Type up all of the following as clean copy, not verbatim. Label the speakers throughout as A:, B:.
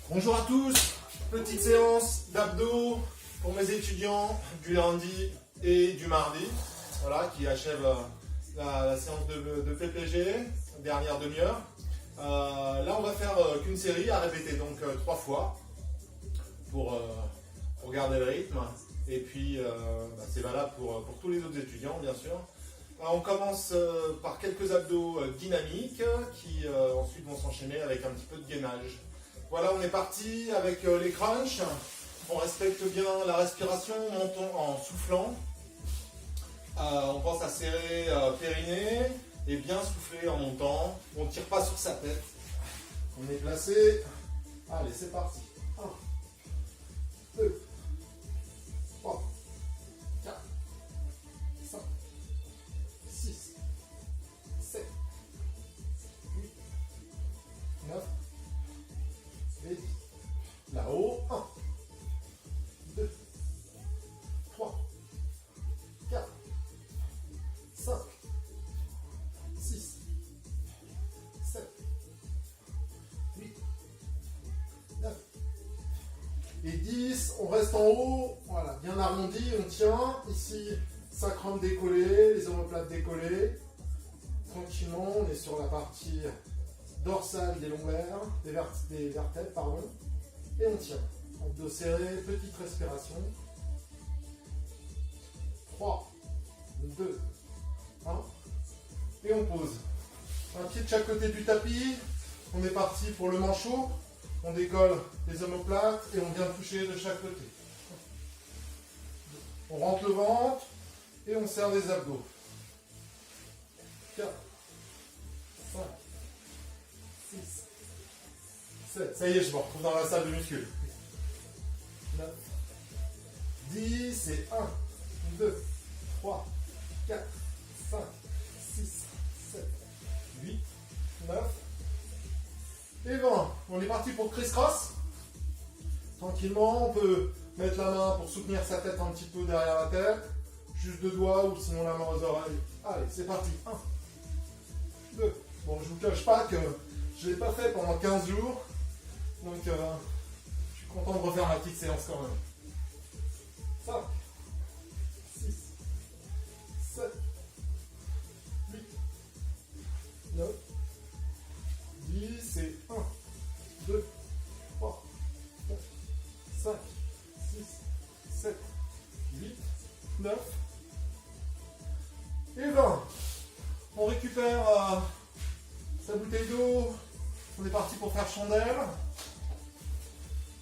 A: Bonjour à tous, petite séance d'abdos pour mes étudiants du lundi et du mardi, voilà, qui achève la séance de PPG, dernière demi-heure. Là on va faire qu'une série à répéter, donc 3 fois pour garder le rythme, et puis c'est valable pour tous les autres étudiants bien sûr. On commence par quelques abdos dynamiques qui ensuite vont s'enchaîner avec un petit peu de gainage. Voilà, on est parti avec les crunchs. On respecte bien la respiration, montons en soufflant. On pense à serrer périnée et bien souffler en montant. On ne tire pas sur sa tête. On est placé. Allez, c'est parti. 1, 2, 3, 4, 5, 6, 7, 8, 9, et 10. Là-haut, 1, 2, 3, 4, 5, 6, 7, 8, 9 et 10. On reste en haut, voilà, bien arrondi, on tient. Ici, sacrum décollé, les omoplates décollées. Tranquillement, on est sur la partie dorsale des lombaires, des vertèbres, pardon. Et on tient. Abdos serrés, petite respiration. 3, 2, 1. Et on pose. Un pied de chaque côté du tapis. On est parti pour le manchot. On décolle les omoplates et on vient toucher de chaque côté. On rentre le ventre et on serre les abdos. 4, 5, 6, 7. Ça y est, je me retrouve dans la salle de muscu. 9, 10 et 1, 2, 3, 4, 5, 6, 7, 8, 9 et 20. On est parti pour criss-cross. Tranquillement, on peut mettre la main pour soutenir sa tête un petit peu derrière la tête. Juste 2 doigts ou sinon la main aux oreilles. Allez, c'est parti. 1, 2. Bon, je ne vous cache pas que je ne l'ai pas fait pendant 15 jours. Donc, je suis content de refaire ma petite séance quand même. 5, 6, 7, 8, 9, 10 et 1, 2, 3, 4, 5, 6, 7, 8, 9 et 20. On récupère sa bouteille d'eau. On est parti pour faire chandelle.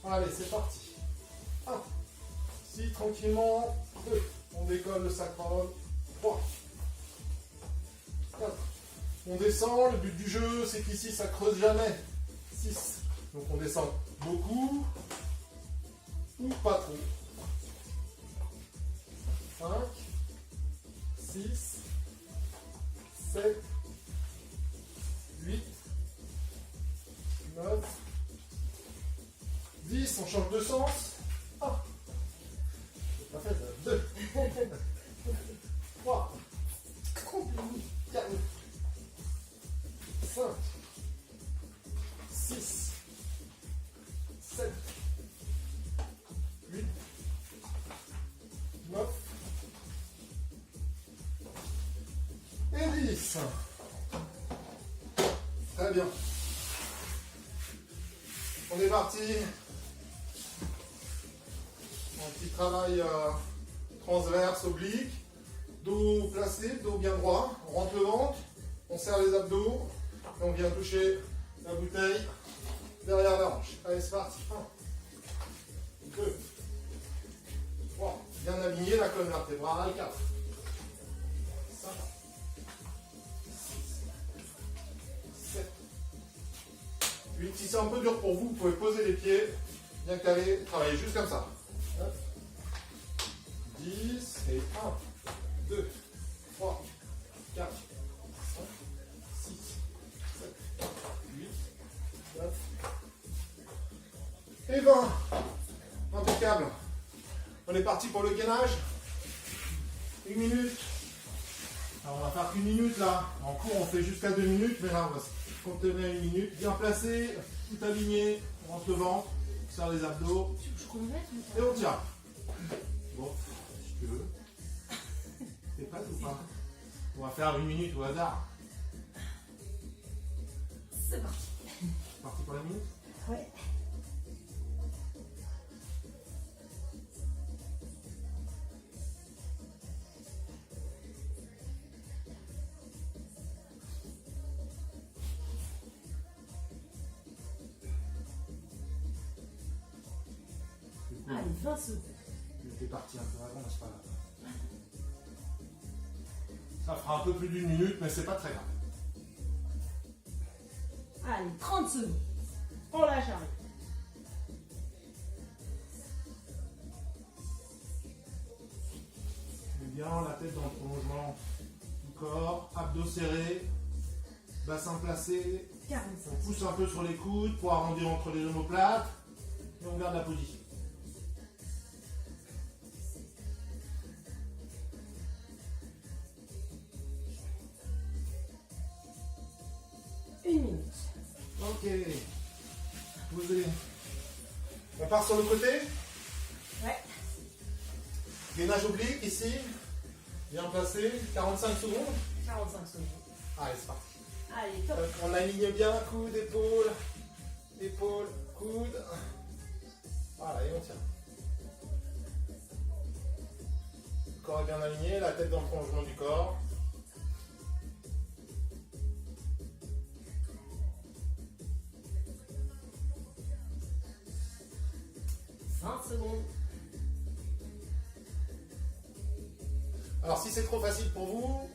A: Allez, c'est parti. 1. Ici, tranquillement. 2. On décolle le sacrum. 3. 4. On descend. Le but du jeu, c'est qu'ici, ça creuse jamais. 6. Donc, on descend beaucoup ou pas trop. 5. 6. 7. 8. 9, 10, on change de sens. 1, j'ai pas fait ça. 2, 3, 4, 5, 6, 7, 8, 9 et 10. Très bien. On est parti. Un petit travail transverse, oblique. Dos placé, dos bien droit. On rentre le ventre. On serre les abdos. Et on vient toucher la bouteille derrière la hanche. Allez, c'est parti. 1, 2, 3. Bien aligné la colonne vertébrale. 4, 5, 6, 7, 8. Si c'est un peu dur pour vous, vous pouvez poser les pieds, bien calés, travailler juste comme ça. 9, 10 et 1, 2, 3, 4, 5, 6, 7, 8, 9 et 20. Impeccable. On est parti pour le gainage. 1 minute. Alors on va faire qu'1 minute là. En cours on fait jusqu'à 2 minutes, mais là on va Contenez 1 minute. Bien placé, tout aligné. On rentre le ventre, on serre les abdos. Et on tient. Bon, si tu veux. T'es prête ou pas? On va faire 1 minute au hasard.
B: C'est parti.
A: C'est parti pour la minute?
B: Ouais. Allez, 20 secondes.
A: T'es parti un peu avant, c'est pas grave. Ça fera un peu plus d'1 minute, mais c'est pas très grave.
B: Allez, 30 secondes. On lâche arrière.
A: Mets bien la tête dans le prolongement du corps, abdos serrés, bassin placé.
B: 45.
A: On pousse un peu sur les coudes pour arrondir entre les omoplates et on garde la position.
B: Une minute.
A: Ok. Posez. On part sur le côté.
B: Ouais.
A: Gainage oblique ici. Bien placé. 45 secondes.
B: 45 secondes.
A: Allez, c'est parti.
B: Allez, top.
A: On aligne bien coude, épaule, épaule, coude. Voilà, et on tient. Le corps est bien aligné, la tête dans le prolongement du corps.
B: Secondes.
A: Alors si c'est trop facile pour vous,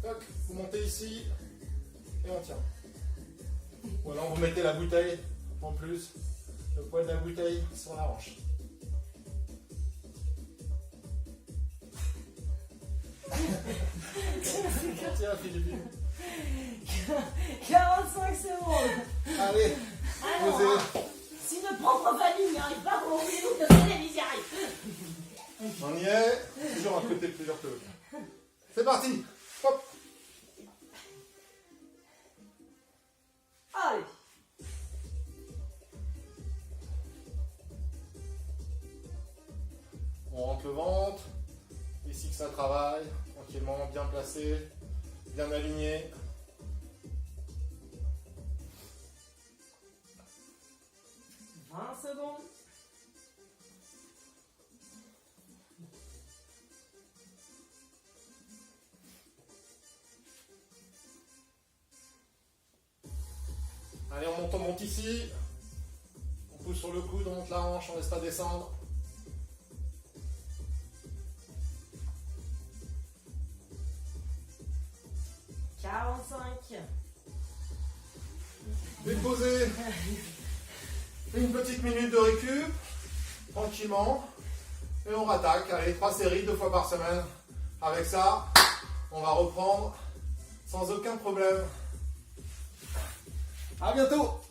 A: toc, vous montez ici et on tient. Ou alors vous mettez la bouteille en plus, le poids de la bouteille sur la hanche. On tient, Philippine.
B: 45 secondes.
A: Allez,
B: Alors,
A: posez.
B: si notre propre famille n'y arrive pas, comment voulez-vous que notre télévision y arrive?
A: On y est, toujours à côté de plusieurs que l'autre. C'est parti. Hop.
B: Allez.
A: On rentre le ventre, ici que ça travaille, tranquillement, bien placé, bien aligné.
B: Secondes.
A: Allez, on monte ici. On pousse sur le coude, on monte la hanche, on laisse pas descendre. Déposez. Une petite minute de récup, tranquillement, et on rattaque. Allez, 3 séries, 2 fois par semaine. Avec ça, on va reprendre sans aucun problème. À bientôt.